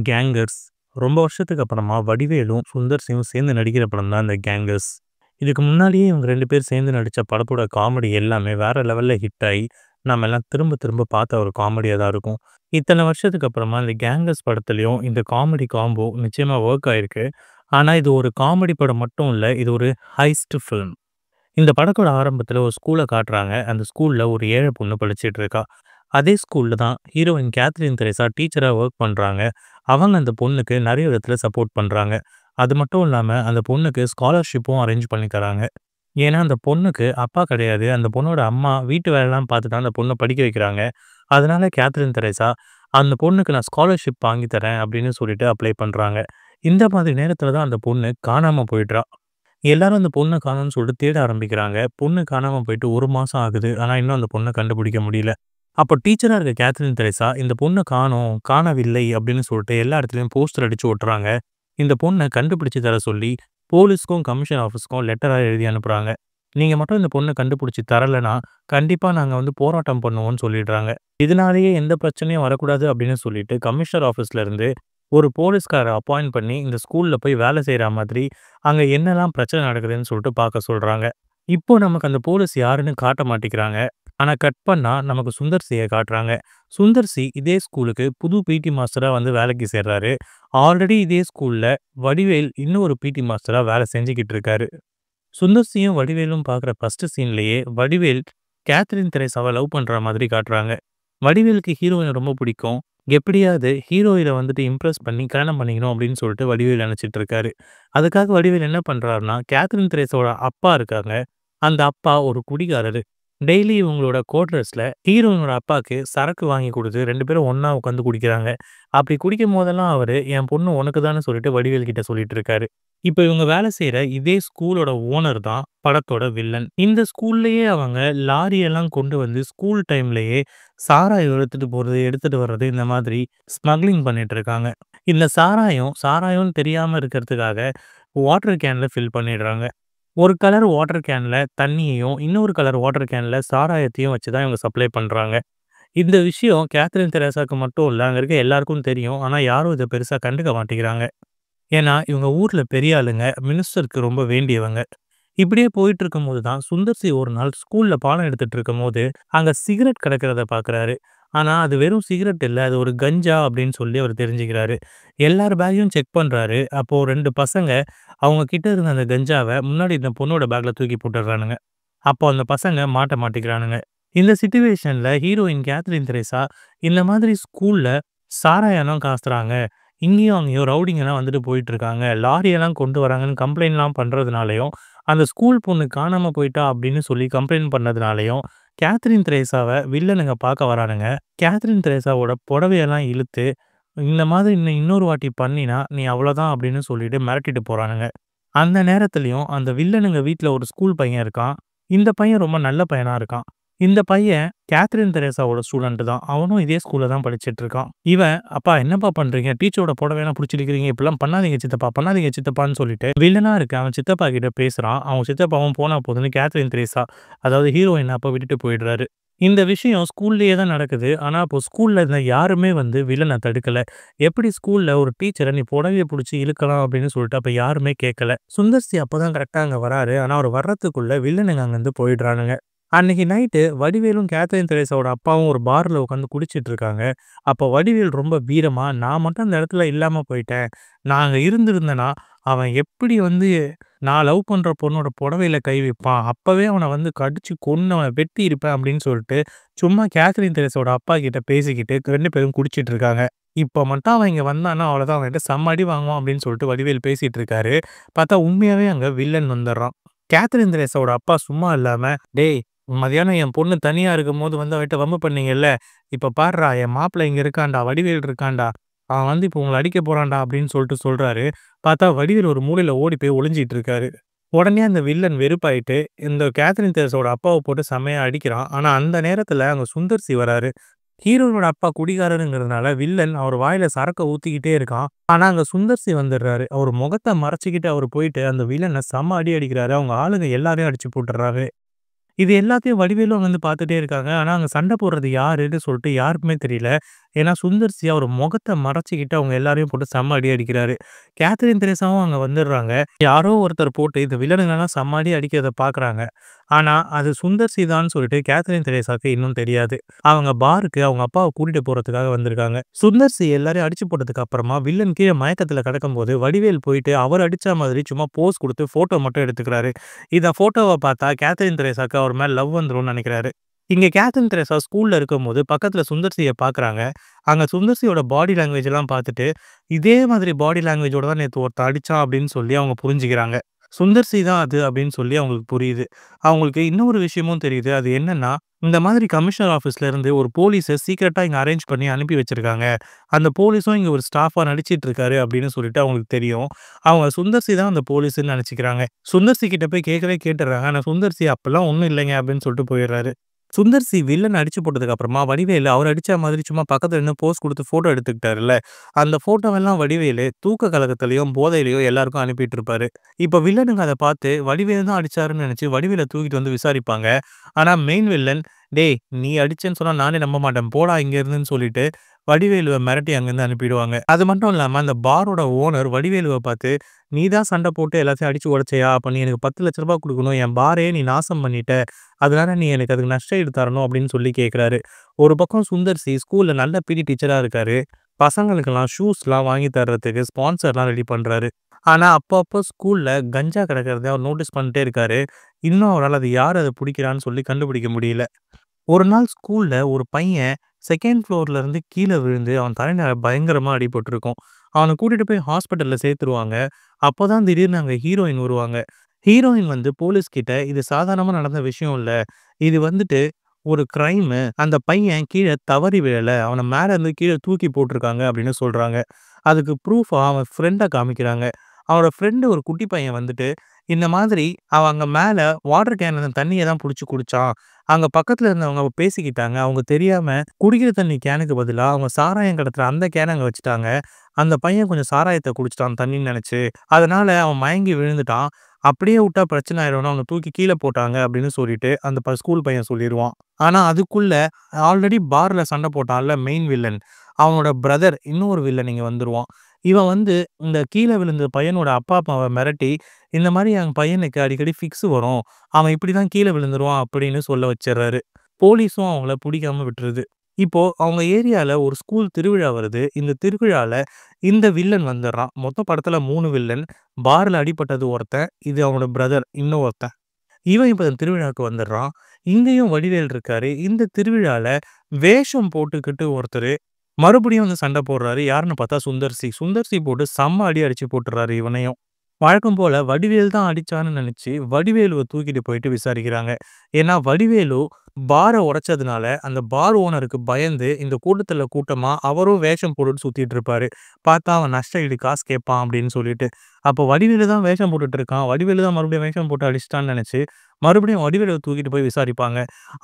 Gangers. ரொம்ப வருஷத்துக்கு அப்புறமா வடிவேலும், சுந்தர் சியும் சேர்ந்து நடிக்கிற படம் தான் இந்த கேங்கர்ஸ். இதுக்கு முன்னாடியே இவங்க 2 பேர் சேர்ந்து நடிச்ச படத்தோட காமெடி எல்லாமே வேற லெவல்ல ஹிட் ஆயி, நாம எல்லாம் திரும்ப திரும்ப பார்த்த ஒரு காமெடியா தான் இருக்கும். இத்தன வருஷத்துக்கு அப்புறமா இந்த கேங்கர்ஸ் படத்துலயும் இந்த காமெடி காம்போ நிச்சயமா வொர்க் ஆயிருக்கு. ஆனா இது ஒரு காமெடி படம் மட்டும் இல்ல. இது ஒரு ஹைஸ்ட் ஃபில்ம். இந்த படத்தோட ஆரம்பத்துல ஒரு ஸ்கூல காட்டுறாங்க. அந்த ஸ்கூல்ல ஒரு ஏழை பொண்ணு படிச்சுட்டு இருக்கா. அதே ஸ்கூல்ல தான் ஹீரோயின் கேத்ரின் தெரசா டீச்சரா வொர்க் பண்றாங்க. அவங்க அந்த பொண்ணுக்கு நெறைய விதத்துல சப்போர்ட் பண்றாங்க. அது மட்டும் இல்லாம அந்த பொண்ணுக்கு ஸ்காலர்ஷிப்பும் அரேஞ்ச் பண்ணி தராங்க. ஏன்னா அந்த பொண்ணுக்கு அப்பா கிடையாது. அந்த பொண்ணோட அம்மா வீட்டு வேலைலாம் பார்த்து தான் அந்த பொண்ண படிக்க வைக்கிறாங்க. அதனால கேத்ரின் தெரசா அந்த பொண்ணுக்கு நான் ஸ்காலர்ஷிப் வாங்கி தரேன் அப்படின்னு சொல்லிட்டு அப்ளை பண்றாங்க. இந்த மாதிரி நேரத்துல தான் அந்த பொண்ணு காணாம போயிடுறா. எல்லாரும் அந்த பொண்ண காணோம்னு சொல்லிட்டு தேட ஆரம்பிக்கிறாங்க. பொண்ணு காணாம போயிட்டு 1 மாசம் ஆகுது. ஆனா இன்னும் அந்த பொண்ண கண்டுபிடிக்க முடியல. அப்போ டீச்சரா இருக்க கேத்ரின் தெரசா, இந்த பொண்ண காணோம், காணவில்லை அப்படின்னு சொல்லிட்டு எல்லா இடத்துலயும் போஸ்டர் அடிச்சு ஒட்டுறாங்க. இந்த பொண்ண கண்டுபிடிச்சு தர சொல்லி போலீஸ்க்கும், கமிஷன் ஆஃபீஸ்க்கும் லெட்டரா எழுதி அனுப்புறாங்க. நீங்க மட்டும் இந்த பொண்ண கண்டுபிடிச்சு தரலனா, கண்டிப்பா நாங்க வந்து போராட்டம் பண்ணுவோம்னு சொல்லிடுறாங்க. இதனாலேயே எந்த பிரச்சனையும் வரக்கூடாது அப்படின்னு சொல்லிட்டு கமிஷனர் ஆஃபீஸ்ல இருந்து ஒரு போலீஸ்கார அப்பாயிண்ட் பண்ணி இந்த ஸ்கூல்ல போய் வேலை செய்ற மாதிரி, அங்க என்னலாம் பிரச்சனை நடக்குதுன்னு சொல்லிட்டு பார்க்க சொல்றாங்க. இப்போ நமக்கு அந்த போலீஸ் யாருன்னு காட்ட மாட்டேங்கிறாங்க. ஆனா கட் பண்ணா நமக்கு சுந்தர் சிய காட்டுறாங்க. சுந்தர் சி இதே ஸ்கூலுக்கு புது பிடி மாஸ்டரா வந்து வேலைக்கு சேர்றாரு. ஆல்ரெடி இதே ஸ்கூல்ல வடிவேல் இன்னொரு பிடி மாஸ்டரா வேலை செஞ்சுக்கிட்டு இருக்காரு. சுந்தர் சியும் வடிவேலும் பார்க்குற ஃபர்ஸ்ட் சீன்லயே வடிவேல் கேத்ரின் தெரேசாவ லவ் பண்ற மாதிரி காட்டுறாங்க. வடிவேலுக்கு ஹீரோயின ரொம்ப பிடிக்கும். எப்படியாவது ஹீரோயின வந்துட்டு இம்ப்ரெஸ் பண்ணி கல்யாணம் பண்ணிக்கணும் அப்படின்னு சொல்லிட்டு வடிவேல் நினைச்சிட்டு இருக்காரு. அதுக்காக வடிவேல் என்ன பண்றாருன்னா, கேத்ரின் தெரேசாவோட அப்பா இருக்காங்க. அந்த அப்பா ஒரு குடிகாரரு. டெய்லி இவங்களோட குவார்டர்ஸ்ல ஹீரோயினோட அப்பாக்கு சரக்கு வாங்கி குடுத்து 2 பேரும் ஒண்ணா உட்காந்து குடிக்கிறாங்க. அப்படி குடிக்கும் போதெல்லாம் அவரு, "என் பொண்ணு உனக்கு தான்னு" சொல்லிட்டு வடிவேல் கிட்ட சொல்லிட்டு இருக்காரு. இப்ப இவங்க வேலை செய்ற இதே ஸ்கூலோட ஓனர் தான் படத்தோட வில்லன். இந்த ஸ்கூல்லயே அவங்க லாரியெல்லாம் கொண்டு வந்து ஸ்கூல் டைம்லயே சாராயம் எடுத்துட்டு போறது, எடுத்துட்டு வர்றது இந்த மாதிரி ஸ்மக்லிங் பண்ணிட்டு இருக்காங்க. இந்த சாராயம்னு தெரியாம இருக்கிறதுக்காக வாட்டர் கேன்ல ஃபில் பண்ணிடுறாங்க. ஒரு கலர் வாட்டர் கேன்ல தண்ணியையும், இன்னொரு கலர் வாட்டர் கேன்ல சாராயத்தையும் வச்சு தான் இவங்க சப்ளை பண்றாங்க. இந்த விஷயம் கேத்ரின் தெரேசாக்கு மட்டும் இல்ல, அங்க இருக்க எல்லாருக்கும் தெரியும். ஆனா யாரும் இத பெருசா கண்டுக்க மாட்டேங்கிறாங்க. ஏன்னா, இவங்க ஊர்ல பெரிய ஆளுங்க, மினிஸ்டருக்கு ரொம்ப வேண்டியவங்க. இப்படியே போயிட்டு இருக்கும்போது தான் சுந்தர் சி ஒரு நாள் ஸ்கூல்ல பாடம் எடுத்துட்டு இருக்கும்போது, அங்க சிகரெட் கிடக்கிறத பார்க்குறாரு. ஆனா, அது வெறும் சிகரெட் இல்ல. அது ஒரு கஞ்சா அப்படின்னு சொல்லி அவரு தெரிஞ்சுக்கிறாரு. எல்லார் பேக்கையும் செக் பண்றாரு. அப்போ 2 பசங்க அவங்க கிட்ட இருந்த அந்த கஞ்சாவ முன்னாடி இந்த பொண்ணோட பேக்ல தூக்கி போட்டுர்றானுங்க. அப்போ அந்த பசங்க மாட்ட மாட்டிக்கிறானுங்க. இந்த சிட்யூவேஷன்ல ஹீரோயின் கேத்ரின் தெரேசா இந்த மாதிரி ஸ்கூல்ல சாராயம்லாம் காசுறாங்க. இங்கேயும் அங்கேயும் ரவுடிங்கலாம் வந்துட்டு போயிட்டு இருக்காங்க. லாரியெல்லாம் கொண்டு வராங்கன்னு கம்ப்ளைண்ட்லாம் பண்றதுனாலயும், அந்த ஸ்கூல் பொண்ணு காணாம போயிட்டா அப்படின்னு சொல்லி கம்ப்ளைண்ட் பண்ணதுனாலயும், கேத்ரின் தெரேசாவ வில்லனுங்க பார்க்க வரானுங்க. கேத்ரின் தெரேசாவோட புடவையெல்லாம் இழுத்து, இந்த மாதிரி இன்னொரு வாட்டி பண்ணினா, நீ அவ்வளோதான் அப்படின்னு சொல்லிட்டு மிரட்டிட்டு போறானுங்க. அந்த நேரத்திலயும் அந்த வில்லனுங்க வீட்ல ஒரு ஸ்கூல் பையன் இருக்கான். இந்த பையன் ரொம்ப நல்ல பையனா இருக்கான். இந்த பையன் கேத்ரின் தெரேசாவோட ஸ்டூடண்ட் தான். அவனும் இதே ஸ்கூல்ல தான் படிச்சுட்டு இருக்கான். இவன், "அப்பா என்னப்பா பண்றீங்க? டீச்சரோட புடவையெல்லாம் புடிச்சு இழுக்கிறீங்க. இப்படிலாம் பண்ணாதீங்க சித்தப்பா, பண்ணாதீங்க சித்தப்பான்னு" சொல்லிட்டு வில்லனா இருக்க அவன் சித்தப்பா கிட்ட பேசுறான். அவன் சித்தப்பாவும் போனா போதுன்னு கேத்ரின் தெரேசா, அதாவது ஹீரோயின அப்ப விட்டுட்டு போயிடுறாரு. இந்த விஷயம் ஸ்கூல்லயே தான் நடக்குது. ஆனா அப்போ ஸ்கூல்ல இருந்த யாருமே வந்து வில்லன தடுக்கல. எப்படி ஸ்கூல்ல ஒரு டீச்சர நீ புடவைய புடிச்சு இழுக்கலாம் அப்படின்னு சொல்லிட்டு அப்ப யாருமே கேட்கல. சுந்தர் சி அப்பதான் கரெக்ட்டா அங்க வராரு. ஆனா அவரு வர்றதுக்குள்ள வில்லனுங்க அங்கருந்து போயிடுறானுங்க. அன்னைக்கு நைட்டு வடிவேலும் கேத்ரின் தெரேசாவோட அப்பாவும் ஒரு பார்ல உட்காந்து குடிச்சிட்டு இருக்காங்க. அப்ப வடிவேல் ரொம்ப வீரமா, "நான் மட்டும் அந்த இடத்துல இல்லாம போயிட்டேன். நான் அங்க இருந்திருந்தேன்னா, அவன் எப்படி வந்து நான் லவ் பண்ற பொண்ணோட புடவையில கை வைப்பான். அப்பவே அவன வந்து கடிச்சு கொன்னு அவன வெட்டி இருப்பேன்" அப்படின்னு சொல்லிட்டு சும்மா கேத்ரின் தெரேசாவோட அப்பா கிட்ட பேசிக்கிட்டு 2 பேரும் குடிச்சிட்டு இருக்காங்க. இப்ப மட்டும் அவன் இங்க வந்தான்னா அவ்வளோதான், அவன்கிட்ட செம்ம அடி வாங்குவான் அப்படின்னு சொல்லிட்டு வடிவேல் பேசிட்டு இருக்காரு. பார்த்தா உண்மையாவே அங்க வில்லன் வந்துடுறான். கேத்ரின் தெரேசாவோட அப்பா சும்மா இல்லாம, "டேய், மதியானம் என் பொண்ணு தனியா இருக்கும்போது வந்து அவகிட்ட வம்பு பண்ணீங்கல்ல, இப்ப பார்றா என் மாப்பிள்ளை இங்க இருக்கான்டா, வடிவேல் இருக்கான்டா. அவன் வந்து இப்போ உங்கள அடிக்க போறான்டா" அப்படின்னு சொல்லிட்டு சொல்றாரு. பார்த்தா வடிவேல் ஒரு மூலையில ஓடி போய் ஒளிஞ்சிட்டு இருக்காரு. உடனே அந்த வில்லன் வெறுப்பாயிட்டு, இந்த கேத்ரின் தெரசாவோட அப்பாவ போட்டு செம்மையா அடிக்கிறான். ஆனா அந்த நேரத்துல அங்க சுந்தர் சி வராரு. ஹீரோவோட அப்பா குடிகாரருங்கிறதுனால வில்லன் அவர் வாயில சரக்க ஊத்திக்கிட்டே இருக்கான். ஆனா அங்க சுந்தர் சி வந்துடுறாரு. அவர் முகத்த மறைச்சுக்கிட்டு அவரு போயிட்டு அந்த வில்லன செம்ம அடி அடிக்கிறாரு. அவங்க ஆளுங்க எல்லாரையும் அடிச்சு போட்டுர்றாரு. இது எல்லாத்தையும் வடிவேலும் வந்து பார்த்துட்டே இருக்காங்க. ஆனா, அங்க சண்டை போடுறது யாருன்னு சொல்லிட்டு யாருக்குமே தெரியல. ஏன்னா சுந்தர் சி அவர் முகத்த மறைச்சுக்கிட்டு அவங்க எல்லாரையும் போட்டு செம்ம அடி அடிக்கிறாரு. கேத்ரின் தெரேசாவும் அங்க வந்துடுறாங்க. யாரோ ஒருத்தர் போட்டு இந்த வில்லனுங்கலாம் செம்ம அடி அடிக்கிறத பார்க்குறாங்க. ஆனா, அது சுந்தர் சி தான்னு சொல்லிட்டு கேத்ரின் தெரேசாக்கு இன்னும் தெரியாது. அவங்க பாருக்கு அவங்க அப்பாவ கூட்டிட்டு போறதுக்காக வந்திருக்காங்க. சுந்தர் சி எல்லாரையும் அடிச்சு போட்டதுக்கு அப்புறமா வில்லன் கீழ மயக்கத்துல கிடக்கும்போது வடிவேல் போயிட்டு அவர் அடிச்ச மாதிரி சும்மா போஸ் குடுத்து ஃபோட்டோ மட்டும் எடுத்துக்கிறாரு. இந்த ஃபோட்டோவ பார்த்தா கேத்ரின் தெரேசாக்கு அவர் மேல லவ் வந்துரும்னு நெனைக்கிறாரு. இங்க கேத்ரின் தெரேசா ஸ்கூல்ல இருக்கும்போது பக்கத்துல சுந்தர் சிய பார்க்குறாங்க. அங்க சுந்தர் சியோட பாடி லாங்குவேஜ் எல்லாம் பார்த்துட்டு, இதே மாதிரி பாடி லாங்குவேஜோட தான் நேத்து ஒருத்தன் அடிச்சான் அப்படின்னு சொல்லி அவங்க புரிஞ்சுக்கிறாங்க. சுந்தர் சி தான் அது அப்படின்னு சொல்லி அவங்களுக்கு புரியுது. அவங்களுக்கு இன்னொரு விஷயமும் தெரியுது. அது என்னன்னா, இந்த மாதிரி கமிஷனர் ஆஃபீஸ்ல இருந்து ஒரு போலீஸ சீக்ரெட்டா இங்க அரேஞ்ச் பண்ணி அனுப்பி வச்சிருக்காங்க. அந்த போலீஸும் இங்க ஒரு ஸ்டாஃபா நடிச்சிட்டு இருக்காரு அப்படின்னு சொல்லிட்டு அவங்களுக்கு தெரியும். அவங்க சுந்தர் சி தான் அந்த போலீஸ்ன்னு நெனச்சுக்கிறாங்க. சுந்தர் சி கிட்ட போய் கேட்கவே கேட்டுர்றாங்க. ஆனா சுந்தர் சி அப்பல்லாம் ஒண்ணும் இல்லைங்க அப்படின்னு சொல்லிட்டு போயிடுறாரு. சுந்தர் சி வில்லன் அடிச்சு போட்டதுக்கு அப்புறமா வடிவேலு அவர் அடிச்ச மாதிரி சும்மா பக்கத்துல நின்னு போஸ் குடுத்து ஃபோட்டோ எடுத்துக்கிட்டாருல்ல. அந்த ஃபோட்டோவெல்லாம் வடிவேலு தூக்க கலக்கத்திலயும், போதையிலயும் எல்லாருக்கும் அனுப்பிட்டு இருப்பாரு. இப்ப வில்லனுங்க அத பார்த்து வடிவேலு தான் அடிச்சாருன்னு நெனச்சு வடிவேல தூக்கிட்டு வந்து விசாரிப்பாங்க. ஆனா மெயின் வில்லன், "டேய் நீ அடிச்சேன்னு சொன்னா நானே நம்ப மாட்டேன். போடா இங்க இருந்துன்னு" சொல்லிட்டு வடிவேலுவ மிரட்டி அங்கருந்து அனுப்பிடுவாங்க. அது மட்டும் இல்லாம அந்த பாரோட ஓனர் வடிவேலுவ பார்த்து, "நீ தான் சண்ட போட்டு எல்லாத்தையும் அடிச்சு உடைச்சையா? அப்ப நீ எனக்கு ரூ. 10,00,000 குடுக்கணும். என் பாரையே நீ நாசம் பண்ணிட்ட. அதனால நீ எனக்கு அதுக்கு நஷ்ட ஈடு தரணும்" அப்படின்னு சொல்லி கேட்கிறாரு. ஒரு பக்கம் சுந்தர் சி ஸ்கூல்ல நல்ல பிடி டீச்சரா இருக்காரு. பசங்களுக்கெல்லாம் ஷூஸ்லாம் வாங்கி தர்றதுக்கு ஸ்பான்சர்லாம் ரெடி பண்றாரு. ஆனா, அப்பப்போ ஸ்கூல்ல கஞ்சா கிடக்கிறத அவர் நோட்டீஸ் பண்ணிட்டே இருக்காரு. இன்னும் அவரால அது யார் அத புடிக்கிறான்னு சொல்லி கண்டுபிடிக்க முடியல. ஒரு நாள் ஸ்கூல்ல ஒரு பையன் 2ண்ட் ஃப்ளோர்ல இருந்து கீழ விழுந்து அவன் தலையில பயங்கரமா அடிபட்டிருக்கும். அவன கூட்டிட்டு போய் ஹாஸ்பிட்டல்ல சேர்த்துருவாங்க. அப்பதான் திடீர்னு அங்க ஹீரோயின் வருவாங்க. ஹீரோயின் வந்து போலீஸ் கிட்ட இது சாதாரணமா நடந்த விஷயம் இல்ல. இது வந்துட்டு ஒரு கிரைமு. அந்த பையன் கீழ தவறி விழல. அவன மேல இருந்து கீழ தூக்கி போட்டுருக்காங்க அப்படின்னு சொல்றாங்க. அதுக்கு ப்ரூஃபா அவன் ஃப்ரெண்ட காமிக்கிறாங்க. அவனோட ஃப்ரெண்ட் ஒரு குட்டி பையன் வந்துட்டு, இந்த மாதிரி அவன் அங்க மேல வாட்டர் கேன்ல இருந்த தண்ணிய தான் புடிச்சு குடிச்சான். அங்க பக்கத்துல இருந்தவங்க பேசிக்கிட்டாங்க. அவங்க தெரியாம குடிக்கிற தண்ணி கேனுக்கு பதிலா அவங்க சாராயம் கடத்துற அந்த கேன அங்க வச்சுட்டாங்க. அந்த பையன் கொஞ்சம் சாராயத்த குடிச்சுட்டான் தண்ணின்னு நெனச்சு. அதனால அவன் மயங்கி விழுந்துட்டான். அப்படியே விட்டா பிரச்சனை ஆயிரும்னு அவங்க தூக்கி கீழ போட்டாங்க அப்படின்னு சொல்லிட்டு அந்த ஸ்கூல் பையன் சொல்லிருவான். ஆனா அதுக்குள்ள ஆல்ரெடி பார்ல சண்ட போட்டான்ல மெயின் வில்லன். அவனோட பிரதர் இன்னொரு வில்லன் இங்க வந்துருவான். இவன் வந்து இந்த கீழ விழுந்த பையனோட அப்பா, அம்மாவ மிரட்டி, இந்த மாரி என் பையனுக்கு அடிக்கடி ஃபிக்ஸ் வரும். அவன் இப்படிதான் கீழ விழுந்துருவான் அப்படின்னு சொல்ல வச்சுர்றாரு. போலீஸும் அவங்கள புடிக்காம விட்டுருது. இப்போ அவங்க ஏரியால ஒரு ஸ்கூல் திருவிழா வருது. இந்த திருவிழால இந்த வில்லன் வந்துடுறான். மொத்த படத்துல 3 வில்லன். பார்ல அடிபட்டது ஒருத்தன். இது அவனோட பிரதர் இன்னும் ஒருத்தன். இவன் இப்ப இந்த திருவிழாவுக்கு வந்துடுறான். இங்கேயும் வடிவேல் இருக்காரு. இந்த திருவிழால வேஷம் போட்டுக்கிட்டு ஒருத்தரு மறுபடியும் வந்து சண்டை போடுறாரு. யாருன்னு பார்த்தா சுந்தர் சி. சுந்தர் சி போட்டு செம்ம அடி அடிச்சு போட்டுறாரு இவனையும். வழக்கம் போல வடிவேல் தான் அடிச்சான்னு நெனச்சு, வடிவேலுவ தூக்கிட்டு போயிட்டு விசாரிக்கிறாங்க. ஏன்னா, வடிவேலு பார உடைச்சதுனால, அந்த பார் ஓனருக்கு பயந்து இந்த கூட்டத்துல கூட்டமா அவரும் வேஷம் போட்டுட்டு சுத்திட்டு இருப்பாரு. பார்த்தா அவன் நஷ்ட ஈடு காசு கேட்பான் அப்படின்னு சொல்லிட்டு. அப்போ வடிவேலு தான் வேஷம் போட்டுட்டு இருக்கான். வடிவேலு தான் மறுபடியும் வேஷம் போட்டு அடிச்சுட்டான்னு நெனச்சு, மறுபடியும் வடிவேலுவ தூக்கிட்டு போய் விசாரிப்பாங்க.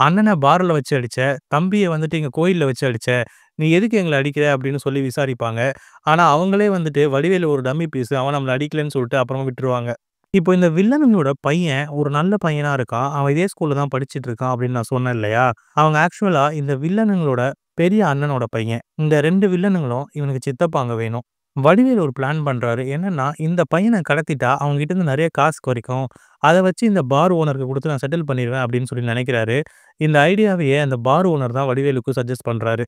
"அண்ணன பார்ல வச்சு அடிச்ச, தம்பிய வந்துட்டு இங்க கோயில்ல வச்சு அடிச்ச. நீ எதுக்கு எங்கள அடிக்கிற?" அப்படின்னு சொல்லி விசாரிப்பாங்க. ஆனா, அவங்களே வந்துட்டு வடிவேலு ஒரு டம்மி பீஸு. அவன் நம்மள அடிக்கலன்னு சொல்லிட்டு அப்புறமா விட்டுருவாங்க. இப்போ இந்த வில்லனுங்களோட பையன் ஒரு நல்ல பையனா இருக்கான். அவன் இதே ஸ்கூல்ல தான் படிச்சுட்டு இருக்கான் அப்படின்னு நான் சொன்னேன் இல்லையா? அவங்க ஆக்சுவலா இந்த வில்லனுங்களோட பெரிய அண்ணனோட பையன். இந்த 2 வில்லனுங்களும் இவனுக்கு சித்தப்பாங்க வேணும். வடிவேலு ஒரு பிளான் பண்றாரு. என்னன்னா, இந்த பையன கடத்திட்டா அவன்கிட்ட இருந்து நெறைய காசு கிடைக்கும். அத வச்சு இந்த பார் ஓனருக்கு குடுத்து நான் செட்டில் பண்ணிருவேன் அப்படின்னு சொல்லி நெனைக்கிறாரு. இந்த ஐடியாவையே அந்த பார் ஓனர் தான் வடிவேலுக்கு சஜெஸ்ட் பண்றாரு.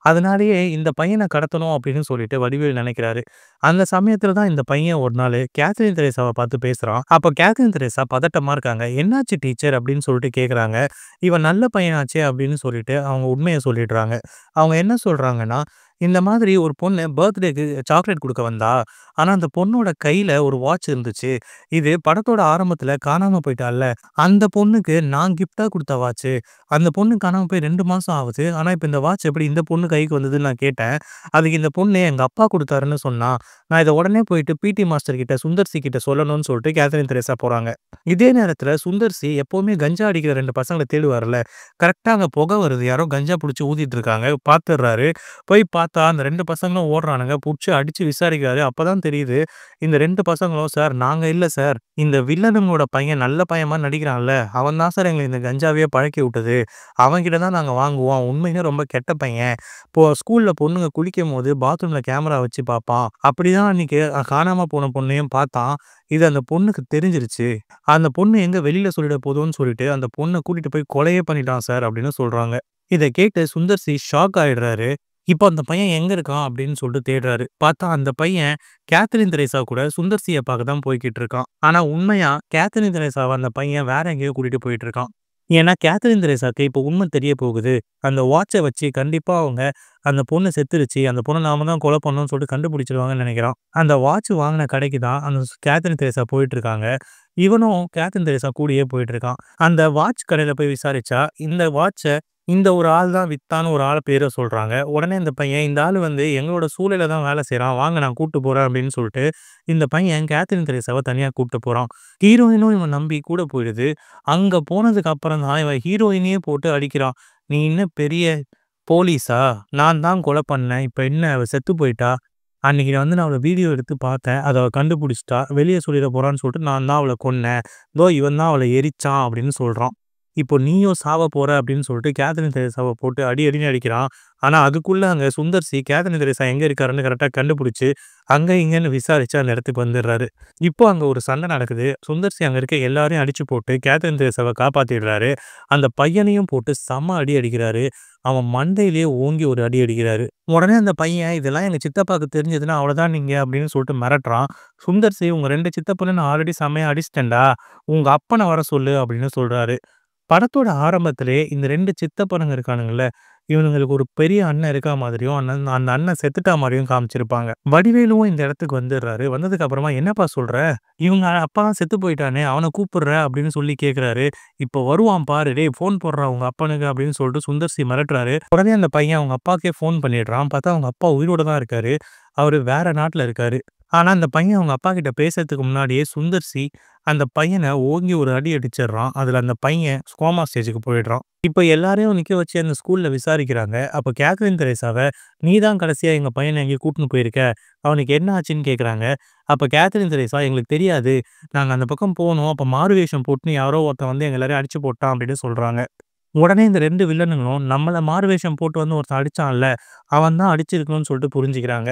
அதனாலேயே இந்த பையன கடத்தணும் அப்படின்னு சொல்லிட்டு வடிவேலு நெனைக்கிறாரு. அந்த சமயத்துல தான் இந்த பையன் ஒரு நாளு கேத்ரின் தெரேசாவ பார்த்து பேசுறான். அப்ப கேத்ரின் தெரேசா பதட்டமா இருக்காங்க. "என்னாச்சு டீச்சர்?" அப்படின்னு சொல்லிட்டு கேட்குறாங்க. இவன் நல்ல பையனாச்சே அப்படின்னு சொல்லிட்டு அவங்க உண்மைய சொல்லிடுறாங்க. அவங்க என்ன சொல்றாங்கன்னா, இந்த மாதிரி ஒரு பொண்ணு பர்த்டேக்கு சாக்லேட் குடுக்க வந்தா. ஆனா அந்த பொண்ணோட கையில ஒரு வாட்ச் இருந்துச்சு. இது படத்தோட ஆரம்பத்துல காணாம போயிட்டால்ல, அந்த பொண்ணுக்கு நான் கிஃப்ட்டா குடுத்த வாட்ச்சு. அந்த பொண்ணு காணாம போய் 2 மாசம் ஆகுது. ஆனா இப்ப இந்த வாட்ச் எப்படி இந்த பொண்ணு கைக்கு வந்ததுன்னு நான் கேட்டேன். அதுக்கு இந்த பொண்ணு எங்க அப்பா குடுத்தாருன்னு சொன்னா. நான் இத உடனே போயிட்டு பிடி மாஸ்டர் கிட்ட சுந்தர் சி கிட்ட சொல்லணும்னு சொல்லிட்டு கேத்ரின் தெரேசா போறாங்க. இதே நேரத்துல சுந்தர் சி எப்பவுமே கஞ்சா அடிக்கிற 2 பசங்கள தேடுவாருல்ல. கரெக்ட்டா அங்க புகை வருது. யாரோ கஞ்சா புடிச்சு ஊதிட்டு இருக்காங்க. பாத்துடுறாரு. போய் பார்த்தா அந்த 2 பசங்களும் ஓடுறானுங்க. புடிச்சு அடிச்சு விசாரிக்கிறாரு. அப்பதான் தெரியுது, இந்த 2 பசங்களும், "சார் நாங்க இல்ல சார். இந்த வில்லனுங்களோட பையன் நல்ல பையன் மாரி நடிக்கிறான்ல, அவன் தான் சார் எங்களுக்கு இந்த கஞ்சாவையே பழக்கி விட்டது. அவன்கிட்ட தான் நாங்க வாங்குவோம். உண்மையிலே ரொம்ப கெட்ட பையன். இப்போ ஸ்கூல்ல பொண்ணுங்க குளிக்கும்போது பாத்ரூம்ல கேமரா வச்சு பார்ப்பான். அப்படிதான் அன்னைக்கு காணாம போன பொண்ணையும் பார்த்தான். இது அந்த பொண்ணுக்கு தெரிஞ்சிருச்சு. அந்த பொண்ணு எங்க வெளியில சொல்லிட போதோன்னு சொல்லிட்டு அந்த பொண்ண கூட்டிட்டு போய் கொலையே பண்ணிட்டான் சார்" அப்படின்னு சொல்றாங்க. இத கேட்டு சுந்தர் சி ஷாக் ஆயிடுறாரு. இப்போ அந்த பையன் எங்க இருக்கான் அப்படின்னு சொல்லிட்டு தேடுறாரு. பார்த்தா அந்த பையன் கேத்தரின் தெரேசா கூட சுந்தர் சிய பார்க்க தான் போய்க்கிட்டு இருக்கான். ஆனா உண்மையா கேத்தரின் தெரேசாவ அந்த பையன் வேற எங்கேயோ கூட்டிட்டு போயிட்டு இருக்கான். ஏன்னா கேத்தரின் தெரேசாக்கு இப்போ உண்மை தெரிய போகுது. அந்த வாட்ச வச்சு கண்டிப்பா அவங்க அந்த பொண்ணு செத்துருச்சு. அந்த பொண்ண நாம தான் கொலை பண்ணோம்னு சொல்லிட்டு கண்டுபிடிச்சிருவாங்கன்னு நெனைக்கிறான். அந்த வாட்ச் வாங்குன கடைக்கு தான் அந்த கேத்தரின் தெரேசா போயிட்டு இருக்காங்க. இவனும் கேத்தரின் தெரேசா கூடயே போயிட்டு இருக்கான். அந்த வாட்ச் கடையில போய் விசாரிச்சா, இந்த வாட்ச இந்த ஒரு ஆள் தான் வித்தான்னு ஒரு ஆள் பேர சொல்றாங்க. உடனே இந்த பையன், "இந்த ஆளு வந்து எங்களோட சூளையில தான் வேலை செய்றான். வாங்க நான் கூட்டு போறேன்" அப்படின்னு சொல்லிட்டு, இந்த பையன் கேத்தரின் தெரேசாவ தனியா கூட்டு போறான். ஹீரோயினும் இவன் நம்பி கூட போயிடுது. அங்க போனதுக்கு அப்புறம் தான் இவன் ஹீரோயினையே போட்டு அடிக்கிறான். "நீ என்ன பெரிய போலீஸா? நான் தான் கொலை பண்ணேன். இப்ப என்ன அவ செத்து போயிட்டா. அன்னைக்கு வந்து நான் அவள வீடியோ எடுத்து பார்த்தேன். அத அவ கண்டுபிடிச்சுட்டா. வெளிய சொல்லிற போறான்னு சொல்லிட்டு நான் தான் அவள கொன்னேன். இதோ இவன் தான் அவள எரிச்சான்" அப்படின்னு சொல்றான். இப்போ நீயும் சாவ போற அப்படின்னு சொல்லிட்டு கேத்தரின் தெரேசாவ போட்டு அடி அடின்னு அடிக்கிறான். ஆனா அதுக்குள்ள அங்க சுந்தர் சி கேத்தரின் தெரேசா எங்க இருக்காருன்னு கரெக்ட்டா கண்டுபிடிச்சு, அங்க இங்கன்னு விசாரிச்சு அந்த இடத்துக்கு வந்துடுறாரு. இப்போ அங்க ஒரு சண்டை நடக்குது. சுந்தர் சி அங்க இருக்க எல்லாரையும் அடிச்சு போட்டு கேத்தரின் தெரேசாவ காப்பாத்திடுறாரு. அந்த பையனையும் போட்டு செம்ம அடி அடிக்கிறாரு. அவன் மண்டையிலேயே ஓங்கி ஒரு அடி அடிக்கிறாரு. உடனே அந்த பையன், "இதெல்லாம் எங்க சித்தப்பாக்கு தெரிஞ்சதுன்னா அவ்வளோதான் நீங்க" அப்படின்னு சொல்லிட்டு மிரட்டுறான். சுந்தர் சி, "உங்க 2 சித்தப்பனையும் நான் ஆல்ரெடி செம்மையா அடிச்சுட்டேன்டா. உங்க அப்பன வர சொல்லு" அப்படின்னு சொல்றாரு. படத்தோட ஆரம்பத்திலேயே இந்த 2 சித்தப்பனுங்க இருக்கானுங்கல்ல, இவனுங்களுக்கு ஒரு பெரிய அண்ணன் இருக்கா மாதிரியும், அந்த அண்ணன் செத்துட்டா மாரியும் காமிச்சிருப்பாங்க. வடிவேலுவும் இந்த இடத்துக்கு வந்துடுறாரு. வந்ததுக்கு அப்புறமா, "என்னப்பா சொல்ற? இவங்க அப்பா தான் செத்து போயிட்டானே, அவன கூப்பிடுற" அப்படின்னு சொல்லி கேட்கிறாரு. "இப்போ வருவான் பாரு, டேய் ஃபோன் போடுறா உங்க அப்பனுக்கு" அப்படின்னு சொல்லிட்டு சுந்தர் சி மிரட்டுறாரு. உடனே அந்த பையன் அவங்க அப்பாக்கே ஃபோன் பண்ணிடுறான். பார்த்தா அவங்க அப்பா உயிரோட தான் இருக்காரு. அவரு வேற நாட்டுல இருக்காரு. ஆனா அந்த பையன் அவங்க அப்பா கிட்ட பேசுறதுக்கு முன்னாடியே சுந்தர் சி அந்த பையன ஓங்கி ஒரு அடி அடிச்சிடுறான். அதுல அந்த பையன் கோமா ஸ்டேஜ்க்கு போயிடுறான். இப்ப எல்லாரையும் நிக்க வச்சு அந்த ஸ்கூல்ல விசாரிக்கிறாங்க. அப்ப கேத்ரின் தெரேசாவ, "நீ தான் கடைசியா எங்க பையன எங்கேயோ கூட்டின்னு போயிருக்க. அவனுக்கு என்ன ஆச்சுன்னு?" கேட்குறாங்க. அப்ப கேத்ரின் தெரேசா, "எங்களுக்கு தெரியாது. நாங்க அந்த பக்கம் போனோம். அப்ப மாறுவேஷம் போட்டுன்னு யாரோ ஒருத்தன் வந்து எங்க எல்லாரையும் அடிச்சு போட்டான்" அப்படின்னு சொல்றாங்க. உடனே இந்த 2 வில்லனுங்களும், நம்மள மாறுவேஷம் போட்டு வந்து ஒருத்தன் அடிச்சான்ல, அவன் தான் அடிச்சிருக்கணும்னு சொல்லிட்டு புரிஞ்சுக்கிறாங்க.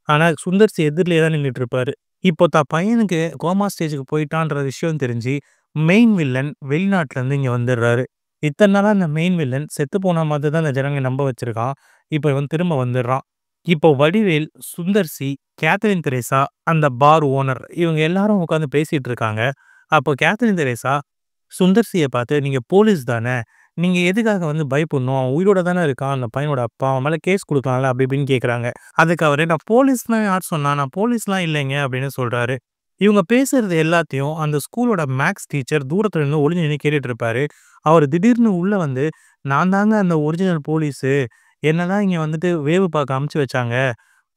ஆனா சுந்தர் சி எதிர்லயே தான் நின்னுட்டு இருப்பாரு. இப்போ தான் பையனுக்கு கோமா ஸ்டேஜ்க்கு போயிட்டான்ற விஷயம் தெரிஞ்சு, மெயின் வில்லன் வெளிநாட்டுல இருந்து இங்க வந்துடுறாரு. இத்தன நாளா அந்த மெயின் வில்லன் செத்து போன மாதிரி தான் இந்த ஜனங்க நம்ப வச்சிருக்கான். இப்போ இவன் திரும்ப வந்துடுறான். இப்போ வடிவேல், சுந்தர் சி, கேத்தரின் தெரேசா, அந்த பார் ஓனர் இவங்க எல்லாரும் உட்கார்ந்து பேசிட்டு இருக்காங்க. அப்போ கேத்தரின் தெரேசா சுந்தர் சிய பார்த்து, "நீங்க போலீஸ் தானே? நீங்க எதுக்காக வந்து பயப்படணும்? அவன் உயிரோட தானே இருக்கான். அந்த பையனோட அப்பா. அவன் மேல கேஸ் குடுக்கலாம்ல" அப்படி இப்படின்னு கேட்குறாங்க. அதுக்கு அவரு, "நான் போலீஸ்லாம் யார் சொன்னா? நான் போலீஸ்லாம் இல்லைங்க" அப்படின்னு சொல்றாரு. இவங்க பேசுறது எல்லாத்தையும் அந்த ஸ்கூலோட மேத்ஸ் டீச்சர் தூரத்துல இருந்து ஒளிஞ்சு நின்னு கேட்டுட்டு இருப்பாரு. அவரு திடீர்னு உள்ள வந்து, "நான் தாங்க அந்த ஒரிஜினல் போலீஸு. என்ன தான் இங்க வந்துட்டு வேவு பார்க்க அனுப்பிச்சு வச்சாங்க.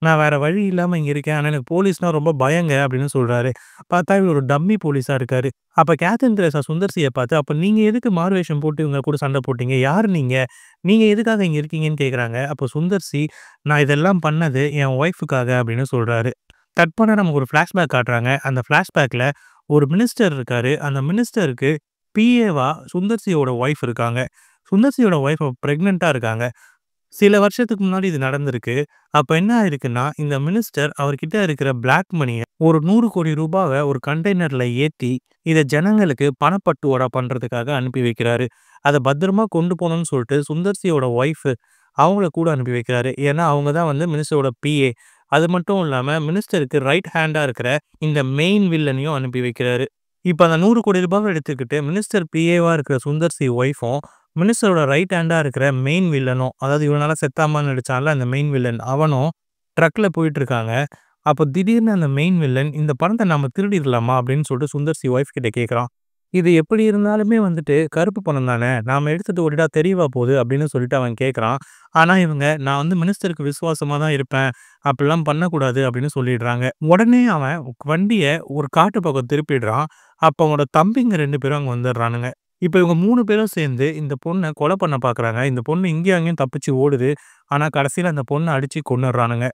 நான் வேற வழி இல்லாம இங்க இருக்கேன். ஆனா எனக்கு போலீஸ்னா ரொம்ப பயங்க" அப்படின்னு சொல்றாரு. பார்த்தா இவரு ஒரு டம்மி போலீஸா இருக்காரு. அப்ப கேத்ரின் தெரேசா சுந்தர் சிய பார்த்து, "அப்ப நீங்க எதுக்கு மாறுவேஷம் போட்டு இவங்க கூட சண்டை போட்டீங்க? யாரு நீங்க? நீங்க எதுக்காக இங்க இருக்கீங்கன்னு?" கேட்குறாங்க. அப்போ சுந்தர் சி, "நான் இதெல்லாம் பண்ணது என் ஒய்ஃப்‌க்காக" அப்படின்னு சொல்றாரு. கட் பண்ணா நமக்கு ஒரு ஃபிளாஷ்பேக் காட்டுறாங்க. அந்த ஃபிளாஷ்பேக்ல ஒரு மினிஸ்டர் இருக்காரு. அந்த மினிஸ்டருக்கு பிஏவா சுந்தர் சியோட ஒய்ஃப் இருக்காங்க. சுந்தர் சியோட ஒய்ஃப் பிரெக்னன்ட்டா இருக்காங்க. சில வருஷத்துக்கு முன்னாடி இது நடந்திருக்கு. அப்ப என்ன ஆயிருக்குன்னா, இந்த மினிஸ்டர் அவர்கிட்ட இருக்கிற பிளாக் மணிய ஒரு ரூ. 100,00,00,000 ஒரு கண்டெய்னர்ல ஏத்தி, இத ஜனங்களுக்கு பணப்பட்டுவாடா பண்றதுக்காக அனுப்பி வைக்கிறாரு. அத பத்திரமா கொண்டு போணும்னு சொல்லிட்டு சுந்தர் சியோட ஒய்ஃப் அவங்கள கூட அனுப்பி வைக்கிறாரு. ஏன்னா, அவங்க தான் வந்து மினிஸ்டரோட பிஏ. அது மட்டும் இல்லாம மினிஸ்டருக்கு ரைட் ஹேண்டா இருக்கிற இந்த மெயின் வில்லனையும் அனுப்பி வைக்கிறாரு. இப்ப அந்த ரூ. 100,00,00,000 எடுத்துக்கிட்டு மினிஸ்டர் பிஏவா இருக்கிற சுந்தர் சி ஒய்ஃபும் மினிஸ்டரோட ரைட் ஹேண்டா இருக்கிற மெயின் வில்லனும், அதாவது இவ்வளவு நாளா செத்தாம நடிச்சான்ல அந்த மெயின் வில்லன், அவனும் ட்ரக்ல போயிட்டு இருக்காங்க. அப்போ திடீர்னு அந்த மெயின் வில்லன், "இந்த பணத்த நாம திருடிறலாமா?" அப்படின்னு சொல்லிட்டு சுந்தர் சி ஒய்ஃப் கிட்ட கேட்குறான். "இது எப்படி இருந்தாலுமே வந்துட்டு கருப்பு பணம் தானே. நாம எடுத்துட்டு ஓடிட்டா தெரியவா போகுது?" அப்படின்னு சொல்லிட்டு அவன் கேட்குறான். ஆனா இவங்க, "நான் வந்து மினிஸ்டருக்கு விசுவாசமா தான் இருப்பேன். அப்படிலாம் பண்ணக்கூடாது" அப்படின்னு சொல்லிடுறாங்க. உடனே அவன் வண்டிய ஒரு காட்டு பக்கம் திருப்பிடுறான். அப்ப அவனோட தம்பிங்க 2 பேரும் அங்க வந்துடுறானுங்க. இப்ப இவங்க 3 பேரும் சேர்ந்து இந்த பொண்ண கொலை பண்ண பார்க்குறாங்க. இந்த பொண்ணு இங்கேயும் அங்கேயும் தப்பிச்சு ஓடுது. ஆனா கடைசியில அந்த பொண்ண அடிச்சு கொன்னுடுறானுங்க.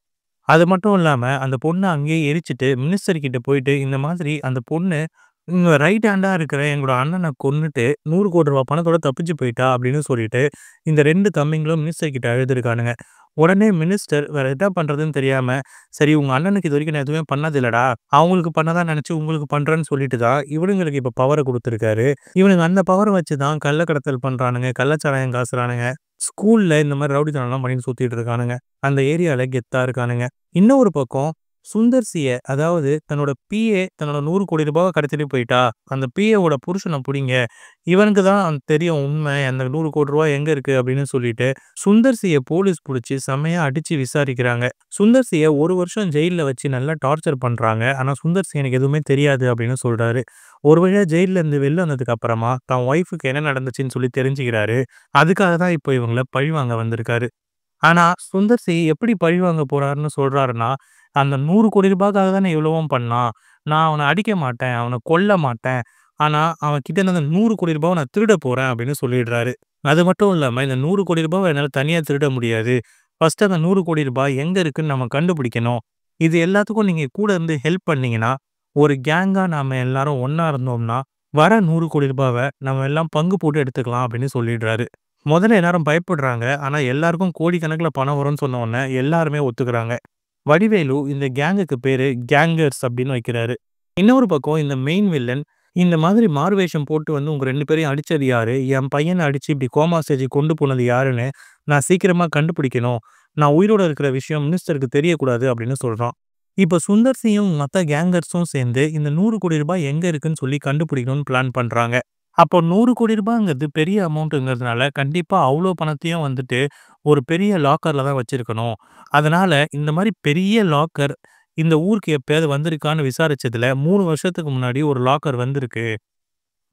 அது மட்டும் இல்லாம அந்த பொண்ண அங்கேயே எரிச்சுட்டு மினிஸ்டர் கிட்ட போயிட்டு இந்த மாதிரி அந்த பொண்ணு ரைட் ஹேண்டா இருக்கிற எங்களோட அண்ணன கொன்னுட்டு ரூ. 100,00,00,000 பணத்தோட தப்பிச்சு போயிட்டா அப்படின்னு சொல்லிட்டு, இந்த 2 தம்பிங்களும் மினிஸ்டர் கிட்ட அழுதுருக்கானுங்க. உடனே மினிஸ்டர் வேற என்ன பண்றதுன்னு தெரியாம, சரி உங்க அண்ணனுக்கு இதுவரைக்கும் நான் எதுவுமே பண்ணது இல்லடா. அவங்களுக்கு பண்ணதா நெனச்சு உங்களுக்கு பண்றேன்னு சொல்லிட்டு தான் இவனுங்களுக்கு இப்ப பவர குடுத்துருக்காரு. இவனுங்க அந்த பவர வச்சு தான் கள்ள கடத்தல் பண்றானுங்க, கள்ளச்சாராயம் காசுறானுங்க. ஸ்கூல்ல இந்த மாரி ரவுடித்தனம்லாம் பண்ணிட்டு சுத்திட்டு இருக்கானுங்க. அந்த ஏரியால கெத்தா இருக்கானுங்க. இன்னொரு பக்கம் சுந்தர் சிய அதாவது தன்னோட பிஏ தன்னோட ரூ. 100,00,00,000 கடத்திட்டு போயிட்டா. அந்த பிஏவோட புருஷன புடிங்க. இவனுக்கு தான் தெரியும் உண்மை. அந்த ரூ. 100,00,00,000 எங்க இருக்கு அப்படின்னு சொல்லிட்டு, சுந்தர் சிய போலீஸ் புடிச்சு செம்மையா அடிச்சு விசாரிக்கிறாங்க. சுந்தர் சிய 1 வருஷம் ஜெயில்ல வச்சு நல்லா டார்ச்சர் பண்றாங்க. ஆனா சுந்தர் சி எனக்கு எதுவுமே தெரியாது அப்படின்னு சொல்றாரு. ஒரு வழியா ஜெயில்ல இருந்து வெளில வந்ததுக்கு அப்புறமா, தான் ஒய்ஃப்க்கு என்ன நடந்துச்சுன்னு சொல்லி தெரிஞ்சுக்கிறாரு. அதுக்காக தான் இப்போ இவங்கள பழிவாங்க வந்திருக்காரு. ஆனா, சுந்தர் சி எப்படி பழிவாங்க போறாருன்னு சொல்றாருன்னா, அந்த ரூ. 100,00,00,000க்காக தானே இவ்வளவும் பண்ணான். நான் அவன அடிக்க மாட்டேன். அவன கொல்ல மாட்டேன். ஆனா, அவன் கிட்ட இருந்து அந்த ரூ. 100,00,00,000 நான் திருட போறேன் அப்படின்னு சொல்லிடுறாரு. அது மட்டும் இல்லாம இந்த ரூ. 100,00,00,000 என்னால தனியா திருட முடியாது. ஃபர்ஸ்ட் அந்த ரூ. 100,00,00,000 எங்க இருக்குன்னு நம்ம கண்டுபிடிக்கணும். இது எல்லாத்துக்கும் நீங்க கூட இருந்து ஹெல்ப் பண்ணீங்கன்னா, ஒரு கேங்கா நாம எல்லாரும் ஒண்ணா இருந்தோம்னா, வர ரூ. 100,00,00,000 நம்ம எல்லாம் பங்கு போட்டு எடுத்துக்கலாம் அப்படின்னு சொல்லிடுறாரு. முதல்ல எல்லாரும் பயப்படுறாங்க. ஆனா எல்லாருக்கும் கோடிக்கணக்குல பணம் வரும்னு சொன்ன உடனே எல்லாருமே ஒத்துக்குறாங்க. வடிவேலு இந்த கேங்குக்கு பேரு கேங்கர்ஸ் அப்படின்னு வைக்கிறாரு. இன்னொரு பக்கம் இந்த மெயின் வில்லன் இந்த மாதிரி மாறுவேஷம் போட்டு வந்து உங்க 2 பேரையும் அடிச்சது யாரு? என் பையன அடிச்சு இப்படி கோமா ஸ்டேஜ்க்கு கொண்டு போனது யாருன்னு நான் சீக்கிரமா கண்டுபிடிக்கணும். நான் உயிரோட இருக்கிற விஷயம் மினிஸ்டருக்கு தெரியக்கூடாது அப்படின்னு சொல்றான். இப்ப சுந்தர் சியும் மத்த கேங்கர்ஸும் சேர்ந்து இந்த ரூ. 100,00,00,000 எங்க இருக்குன்னு சொல்லி கண்டுபிடிக்கணும்னு பிளான் பண்றாங்க. அப்போ ரூ. 100,00,00,000ங்கிறது பெரிய அமௌண்ட்ங்கிறதுனால, கண்டிப்பா அவ்ளோ பணத்தையும் வந்துட்டு ஒரு பெரிய லாக்கர்ல தான் வச்சிருக்கணும். அதனால இந்த மாரி பெரிய லாக்கர் இந்த ஊருக்கு எப்பயாவது வந்திருக்கான்னு விசாரிச்சதுல 3 வருஷத்துக்கு முன்னாடி ஒரு லாக்கர் வந்திருக்கு.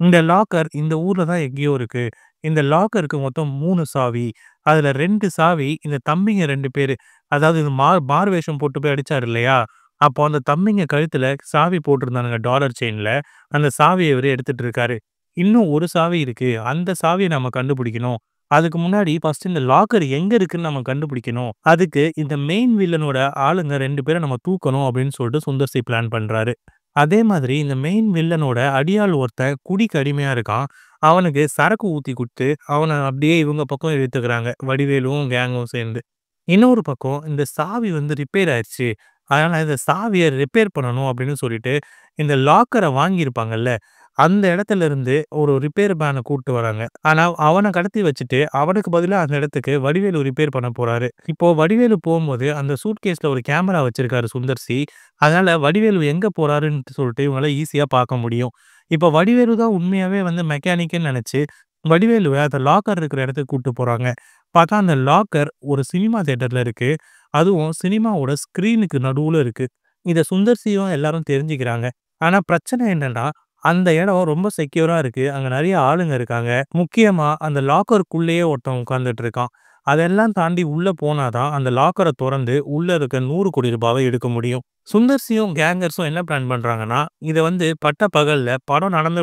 இந்த லாக்கர் இந்த ஊர்ல தான் எங்கேயோ இருக்கு. இந்த லாக்கருக்கு மொத்தம் 3 சாவி. அதுல 2 சாவி இந்த தம்பிங்க 2 பேரு. அதாவது இது மாறு வேஷம் போட்டு போய் அடிச்சாரு இல்லையா? அப்போ அந்த தம்பிங்க கழுத்துல சாவி போட்டிருந்தானுங்க டாலர் செயின்ல. அந்த சாவிய இவரு எடுத்துட்டு இருக்காரு. இன்னும் ஒரு சாவி இருக்கு. அந்த சாவிய நம்ம கண்டுபிடிக்கணும். அதுக்கு முன்னாடி ஃபர்ஸ்ட் இந்த லாக்கர் எங்க இருக்குன்னு நம்ம கண்டுபிடிக்கணும். அதுக்கு இந்த மெயின் வில்லனோட ஆளுங்க 2 பேர நம்ம தூக்கணும் அப்படின்னு சொல்லிட்டு சுந்தர் சி பிளான் பண்றாரு. அதே மாதிரி இந்த மெயின் வில்லனோட அடியாள் ஒருத்தன் குடிக்கு அடிமையா இருக்கான். அவனுக்கு சரக்கு ஊத்தி குடுத்து, அவன அப்படியே இவங்க பக்கம் இழுத்துக்கிறாங்க. வடிவேலுவும் கேங்கும் சேர்ந்து. இன்னொரு பக்கம் இந்த சாவி ரிப்பேர் ஆயிருச்சு. அதனால இந்த சாவிய ரிப்பேர் பண்ணணும் அப்படின்னு சொல்லிட்டு, இந்த லாக்கர வாங்கியிருப்பாங்கல்ல, அந்த இடத்துல இருந்து ஒரு ரிப்பேர் மேன கூட்டு வராங்க. ஆனா அவன கடத்தி வச்சுட்டு, அவனுக்கு பதிலா அந்த இடத்துக்கு வடிவேலு ரிப்பேர் பண்ண போறாரு. இப்போ வடிவேலு போம்போது, அந்த சூட்கேஸ்ல ஒரு கேமரா வச்சிருக்காரு சுந்தர் சி. அதனால வடிவேலு எங்க போறாருன்னு சொல்லிட்டு இவங்களால ஈஸியா பார்க்க முடியும். இப்ப வடிவேலு தான் உண்மையாவே மெக்கானிக்ன்னு நெனச்சு, வடிவேலுவ அந்த லாக்கர் இருக்கிற இடத்துக்கு கூட்டு போறாங்க. பார்த்தா அந்த லாக்கர் ஒரு சினிமா தியேட்டர்ல இருக்கு. அதுவும் சினிமாவோட ஸ்க்ரீனுக்கு நடுவுல இருக்கு. இத சுந்தர் சியும் எல்லாரும் தெரிஞ்சுக்கிறாங்க. ஆனா பிரச்சனை என்னன்னா, அந்த இடம் ரொம்ப செக்யூரா இருக்கு. அங்க நெறைய ஆளுங்க இருக்காங்க. முக்கியமா அந்த லாக்கருக்குள்ளேயே ஒருத்தன் உட்கார்ந்துட்டு இருக்கான். அதெல்லாம் தாண்டி உள்ள போனா தான் அந்த லாக்கர தொறந்து உள்ள இருக்க ரூ. 100,00,00,000 எடுக்க முடியும். சுந்தர் சியும் கேங்கர்ஸும் என்ன பிளான் பண்றாங்கன்னா, இத பட்ட பகல்ல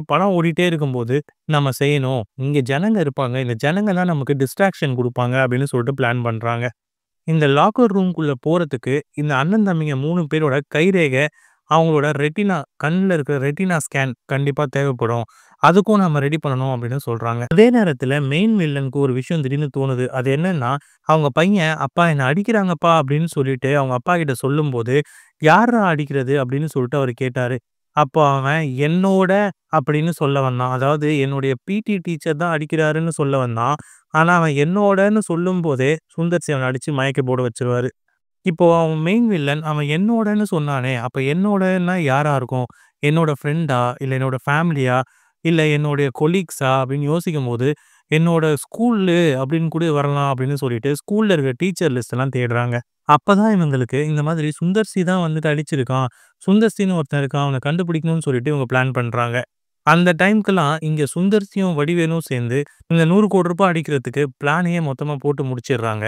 படம் ஓடிட்டே இருக்கும்போது நம்ம செய்யணும். இங்க ஜனங்க இருப்பாங்க. இந்த ஜனங்க தான் நமக்கு டிஸ்ட்ராக்ஷன் குடுப்பாங்க அப்படின்னு சொல்லிட்டு பிளான் பண்றாங்க. இந்த லாக்கர் ரூம்குள்ள போறதுக்கு இந்த அண்ணன் தம்பிங்க 3 பேரோட கைரேகை, அவங்களோட ரெட்டினா கண்ல இருக்கிற ரெட்டினா ஸ்கேன் கண்டிப்பா தேவைப்படும். அதுக்கும் நாம ரெடி பண்ணணும் அப்படின்னு சொல்றாங்க. அதே நேரத்துல மெயின் வில்லனுக்கு ஒரு விஷயம் திடீர்னு தோணுது. அது என்னன்னா, அவங்க பையன் "அப்பா என்ன அடிக்கிறாங்கப்பா" அப்படின்னு சொல்லிட்டு அவங்க அப்பா கிட்ட சொல்லும்போது, "யார்றா அடிக்கிறது?" அப்படின்னு சொல்லிட்டு அவரு கேட்டாரு. அப்போ அவன் "என்னோட" அப்படின்னு சொல்ல வந்தான். அதாவது என்னுடைய பிடி டீச்சர் தான் அடிக்கிறாருன்னு சொல்ல வந்தான். ஆனா அவன் என்னோடன்னு சொல்லும்போதே சுந்தர் சி அவன அடிச்சு மயக்கி போட வச்சுருவாரு. இப்போ அவன் மெயின் வில்லன் அவன் என்னோடன்னு சொன்னானே, அப்ப என்னோடன்னா யாரா இருக்கும்? என்னோட ஃப்ரெண்டா? இல்ல என்னோட ஃபேமிலியா? இல்ல என்னுடைய கொலீக்ஸா? அப்படின்னு யோசிக்கும்போது, என்னோட ஸ்கூலு அப்படின்னு கூட வரலாம் அப்படின்னு சொல்லிட்டு, ஸ்கூல்ல இருக்க டீச்சர் லிஸ்ட் எல்லாம் தேடுறாங்க. அப்பதான் இவங்களுக்கு இந்த மாதிரி சுந்தர் சி தான் அடிச்சிருக்கான். சுந்தர் சின்னு ஒருத்தன் இருக்கான். அவன கண்டுபிடிக்கணும்னு சொல்லிட்டு இவங்க பிளான் பண்றாங்க. அந்த டைம்க்குலாம் இங்க சுந்தர் சியும், வடிவேலும் சேர்ந்து இந்த ரூ. 100,00,00,000 அடிக்கிறதுக்கு பிளானையே மொத்தமா போட்டு முடிச்சிடுறாங்க.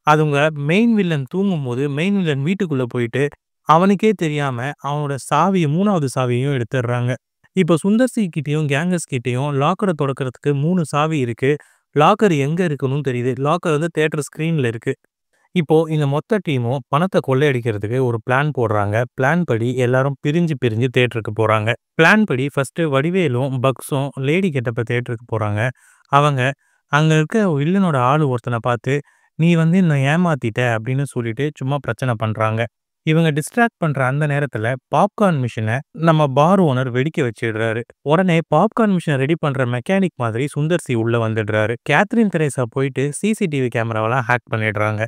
அதுங்க மெயின் வில்லன் தூங்கும்போது, மெயின் வில்லன் வீட்டுக்குள்ள போயிட்டு, அவனுக்கே தெரியாம அவனோட சாவிய 3வது சாவியையும் எடுத்துடுறாங்க. இப்போ சுந்தர் சி கிட்டயும், கேங்கர்ஸ் கிட்டயும் லாக்கர தொறக்கறதுக்கு 3 சாவி இருக்கு. லாக்கர் எங்க இருக்குன்னும் தெரியுது. லாக்கர் வந்து தியேட்டர் ஸ்க்ரீன்ல இருக்கு. இப்போ இந்த மொத்த டீமும் பணத்த கொள்ளையடிக்கிறதுக்கு ஒரு பிளான் போடுறாங்க. பிளான் படி எல்லாரும் பிரிஞ்சு, பிரிஞ்சு தியேட்டருக்கு போறாங்க. பிளான் படி ஃபர்ஸ்ட்டு வடிவேலும், பக்ஸும் லேடி கெட்டப்ல தியேட்டருக்கு போறாங்க. அவங்க அங்க இருக்க வில்லனோட ஆளு ஒருத்தன பார்த்து, "நீ வந்து என்ன ஏமாத்திட்ட" அப்படின்னு சொல்லிட்டு சும்மா பிரச்சனை பண்றாங்க. இவங்க டிஸ்ட்ராக்ட் பண்ற அந்த நேரத்துல பாப்கார்ன் மிஷின நம்ம பார் ஓனர் வெடிக்க வச்சிடுறாரு. உடனே பாப்கார்ன் மிஷின ரெடி பண்ற மெக்கானிக் மாதிரி சுந்தர் சி உள்ள வந்துடுறாரு. கேத்ரின் தெரேசா போயிட்டு சிசிடிவி கேமராவெல்லாம் ஹேக் பண்ணிடுறாங்க.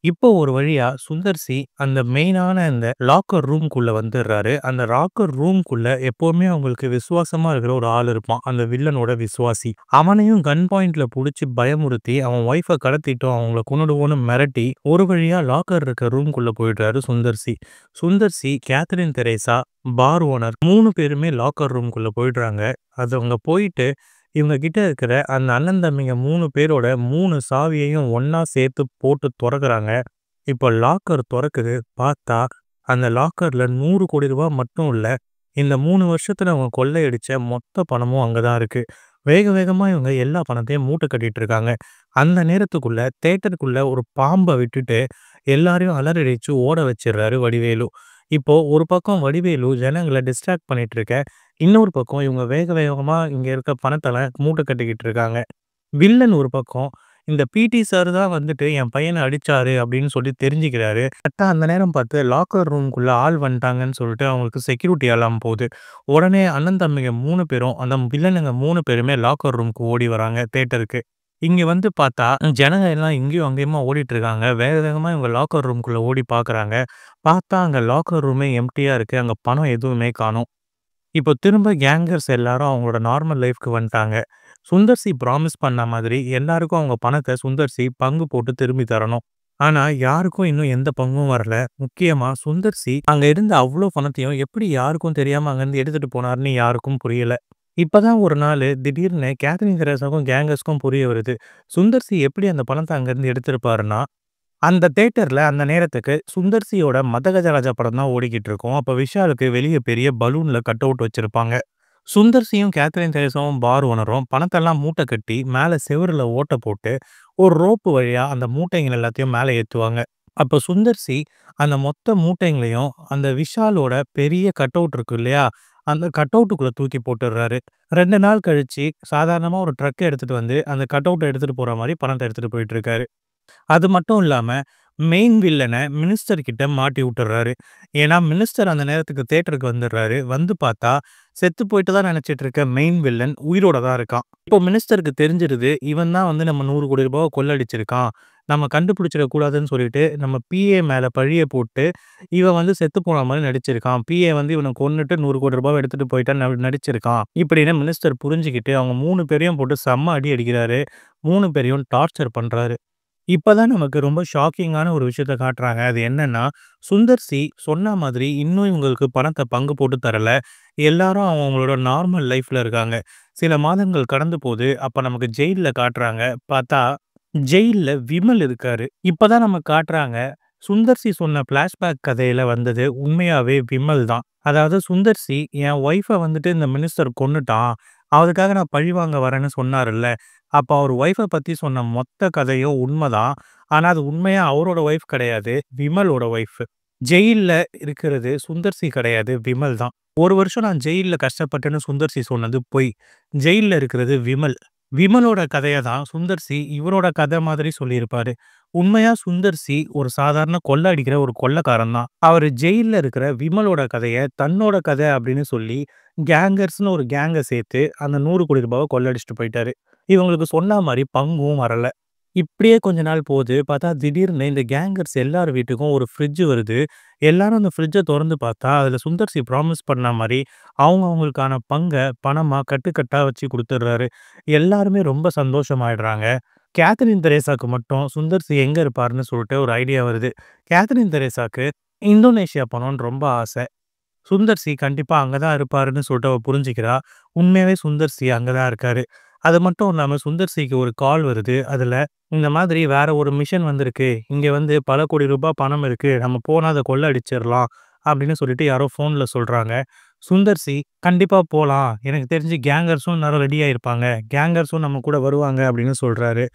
இப்போ ஒரு வழியா சுந்தர் சி அந்த மெயினான அந்த லாக்கர் ரூம்க்குள்ள வந்துடுறாரு. அந்த லாக்கர் ரூம்க்குள்ள எப்பவுமே அவங்களுக்கு விசுவாசமா இருக்கிற ஒரு ஆள் இருப்பான். அந்த வில்லனோட விசுவாசி. அவனையும் கன் பாயிண்ட்ல புடிச்சு பயமுறுத்தி அவன் ஒய்ஃப கடத்திட்டோம், அவங்கள கொன்னுடுவோம்னு மிரட்டி ஒரு வழியா லாக்கர் இருக்க ரூம்க்குள்ள போயிடுறாரு Sundar C. Sundar C, Catherine Tresa, bar owner 3 பேருமே லாக்கர் ரூம்க்குள்ள போயிடுறாங்க. அது அவங்க போயிட்டு இவங்க கிட்ட இருக்கிற அந்த அண்ணன் தம்பிங்க 3 பேரோட 3 சாவியையும் ஒண்ணா சேர்த்து போட்டு தொறக்குறாங்க. இப்போ லாக்கர் தொறக்குது. பார்த்தா அந்த லாக்கர்ல ₹100,00,00,000 மட்டும் இல்ல. இந்த 3 வருஷத்துல அவங்க கொள்ளையடிச்ச மொத்த பணமும் அங்க தான் இருக்கு. வேக வேகமா இவங்க எல்லா பணத்தையும் மூட்டை கட்டிட்டு இருக்காங்க. அந்த நேரத்துக்குள்ள தியேட்டருக்குள்ள ஒரு பாம்ப விட்டுட்டு எல்லாரையும் அலறடிச்சு ஓட வச்சிடுறாரு வடிவேலு. இப்போ ஒரு பக்கம் வடிவேலு ஜனங்கள டிஸ்ட்ராக்ட் பண்ணிட்டு இருக்க, இன்னொரு பக்கம் இவங்க வேக வேகமா இங்க இருக்க பணத்தெல்லாம் மூட்டை கட்டிக்கிட்டு இருக்காங்க. வில்லன் ஒரு பக்கம் இந்த பிடி சார் தான் வந்துட்டு என் பையன அடிச்சாரு அப்படின்னு சொல்லி தெரிஞ்சுக்கிறாரு. கரெக்ட்டா அந்த நேரம் பார்த்து லாக்கர் ரூம்க்குள்ள ஆள் வந்துட்டாங்கன்னு சொல்லிட்டு அவங்களுக்கு செக்யூரிட்டி அலார்ம் போகுது. உடனே அண்ணன் தம்பிங்க 3 பேரும் அந்த வில்லனுங்க 3 பேருமே லாக்கர் ரூம்க்கு ஓடி வராங்க தியேட்டருக்கு. இங்க வந்து பார்த்தா ஜனங்க எல்லாம் இங்கேயும் அங்கேயுமா ஓடிட்டு இருக்காங்க. வேக வேகமா இவங்க லாக்கர் ரூம்க்குள்ள ஓடி பார்க்குறாங்க. பார்த்தா அங்க லாக்கர் ரூமே எம்ப்டியா இருக்கு. அங்க பணம் எதுவுமே காணோம். இப்போ திரும்ப கேங்கர்ஸ் எல்லாரும் அவங்களோட நார்மல் லைஃப்க்கு வந்துட்டாங்க. சுந்தர் சி ப்ராமிஸ் பண்ண மாதிரி எல்லாருக்கும் அவங்க பணத்த சுந்தர் சி பங்கு போட்டு திரும்பி தரணும். ஆனா யாருக்கும் இன்னும் எந்த பங்கும் வரல. முக்கியமா சுந்தர் சி அங்க இருந்த அவ்ளோ பணத்தையும் எப்படி யாருக்கும் தெரியாம அங்கருந்து எடுத்துட்டு போனாருன்னு யாருக்கும் புரியல. இப்பதான் ஒரு நாளு திடீர்னு கேத்ரின் தெரேசாவுக்கும் கேங்கர்ஸ்க்கும் புரிய வருது. சுந்தர் சி எப்படி அந்த பணத்த அங்கருந்து எடுத்திருப்பாருன்னா, அந்த தியேட்டர்ல அந்த நேரத்துக்கு சுந்தர் சியோட மதகஜராஜா படம் தான் ஓடிக்கிட்டு இருக்கும். அப்ப விஷாலுக்கு வெளிய பெரிய பலூன்ல கட் அவுட் வச்சிருப்பாங்க. சுந்தர் சியும், கேத்ரின் தெரேசாவும் பார் ஓனரும் பணத்தெல்லாம் மூட்டை கட்டி மேல செவுருல ஓட்ட போட்டு, ஒரு ரோப்பு வழியா அந்த மூட்டைகள் எல்லாத்தையும் மேல ஏத்துவாங்க. அப்ப சுந்தர் சி அந்த மொத்த மூட்டைங்களையும் அந்த விஷாலோட பெரிய கட் அவுட் இருக்கு இல்லையா? அந்த கட் அவுட்டுக்குள்ள தூக்கி போட்டுர்றாரு. 2 நாள் கழிச்சு சாதாரணமா ஒரு ட்ரக் எடுத்துட்டு வந்து அந்த கட் அவுட்ட எடுத்துட்டு போற மாரி பணத்த எடுத்துட்டு போயிட்டு இருக்காரு. அது மட்டும் இல்லாம, மெயின் வில்லன மினிஸ்டர் கிட்ட மாட்டி விட்டுர்றாரு. ஏன்னா, மினிஸ்டர் அந்த நேரத்துக்கு தியேட்டருக்கு வந்துடுறாரு. வந்து பார்த்தா, செத்து போயிட்டு தான் நெனச்சிட்டு இருக்க மெயின் வில்லன் உயிரோட தான் இருக்கான். இப்போ மினிஸ்டருக்கு தெரிஞ்சிருது, இவன் தான் வந்து நம்ம ₹100,00,00,000 கொள்ளடிச்சிருக்கான். நம்ம கண்டுபிடிச்சிடக் கூடாதுன்னு சொல்லிட்டு, நம்ம பிஏ மேல பழிய போட்டு, இவன் வந்து செத்து போன மாரி நடிச்சிருக்கான். பிஏ வந்து இவன கொன்னுட்டு ₹100,00,00,000 எடுத்துட்டு போயிட்டான்னு நடிச்சிருக்கான். இப்படின்னு மினிஸ்டர் புரிஞ்சுகிட்டு, அவங்க 3 பேரையும் போட்டு செம்ம அடி அடிக்கிறாரு. 3 பேரையும் டார்ச்சர் பண்றாரு. இப்பதான் நமக்கு ரொம்ப ஷாக்கிங்கான ஒரு விஷயத்த காட்டுறாங்க. அது என்னன்னா, சுந்தர் சி சொன்ன மாதிரி இன்னும் இவங்களுக்கு பணத்த பங்கு போட்டு தரல. எல்லாரும் அவங்களோட நார்மல் லைஃப்ல இருக்காங்க. சில மாதங்கள் கடந்து போது. அப்ப நமக்கு ஜெயில்ல காட்டுறாங்க. பார்த்தா, ஜெயில்ல விமல் இருக்காரு. இப்பதான் நமக்கு காட்டுறாங்க. சுந்தர் சி சொன்ன ஃபிளாஷ்பேக் கதையில வந்தது உண்மையாவே விமல் தான். அதாவது சுந்தர் சி என் ஒய்ஃப வந்துட்டு இந்த மினிஸ்டர் கொன்னுட்டான். அதுக்காக நான் பழிவாங்க வரேன்னு சொன்னாருல்ல. அப்ப அவர் ஒய்ஃப பத்தி சொன்ன மொத்த கதையும் உண்மதான். ஆனா, அது உண்மையா அவரோட ஒய்ஃப் கிடையாது. விமலோட ஒய்ஃப். ஜெயில்ல இருக்கிறது சுந்தர் சி கிடையாது. விமல் தான். 1 வருஷம் நான் ஜெயில்ல கஷ்டப்பட்டேன்னு சுந்தர் சி சொன்னது பொய். ஜெயில்ல இருக்கிறது விமல். விமலோட கதைய தான் சுந்தர் சி இவரோட கதை மாதிரி சொல்லியிருப்பாரு. உண்மையா சுந்தர் சி ஒரு சாதாரண கொள்ள அடிக்கிற ஒரு கொள்ளைக்காரன் தான். அவரு ஜெயில்ல இருக்கிற விமலோட கதைய தன்னோட கதை அப்படின்னு சொல்லி கேங்கர்ஸ்ன்னு ஒரு கேங்க சேர்த்து அந்த ₹100,00,00,000 கொள்ளடிச்சுட்டு போயிட்டாரு. இவங்களுக்கு சொன்ன மாரி பங்கும் வரல. இப்படியே கொஞ்ச நாள் போது. பார்த்தா திடீர்னு இந்த கேங்கர்ஸ் எல்லார் வீட்டுக்கும் ஒரு ஃப்ரிட்ஜ் வருது. எல்லாரும் அந்த ஃப்ரிட்ஜ தொறந்து பார்த்தா, அதுல சுந்தர் சி ப்ராமிஸ் பண்ண மாரி அவங்க அவங்களுக்கான பங்க பணமா கட்டு கட்டா வச்சு குடுத்துடுறாரு. எல்லாருமே ரொம்ப சந்தோஷமாயிடுறாங்க. கேத்ரின் தெரேசாக்கு மட்டும் சுந்தர் சி எங்க இருப்பாருன்னு சொல்லிட்டு ஒரு ஐடியா வருது. கேத்ரின் தெரேசாக்கு இந்தோனேஷியா போணும்னு ரொம்ப ஆசை. சுந்தர் சி கண்டிப்பா அங்க தான் இருப்பாருன்னு சொல்லிட்டு அவ புரிஞ்சுக்கிறா. உண்மையாவே சுந்தர் சி அங்க தான் இருக்காரு. அது மட்டும் இல்லாம சுந்தர் சிக்கு ஒரு கால் வருது. அதுல இந்த மாதிரி வேற ஒரு மிஷன் வந்திருக்கு. இங்க வந்து பல கோடி ரூபாய் பணம் இருக்கு. நம்ம போனா அத கொள்ள அடிச்சிரலாம் அப்படின்னு சொல்லிட்டு யாரோ ஃபோன்ல சொல்றாங்க. சுந்தர் சி, "கண்டிப்பா போலாம். எனக்கு தெரிஞ்சு கேங்கர்ஸும் இந்நேரம் ரெடியா இருப்பாங்க. கேங்கர்ஸும் நம்ம கூட வருவாங்க" அப்படின்னு சொல்றாரு.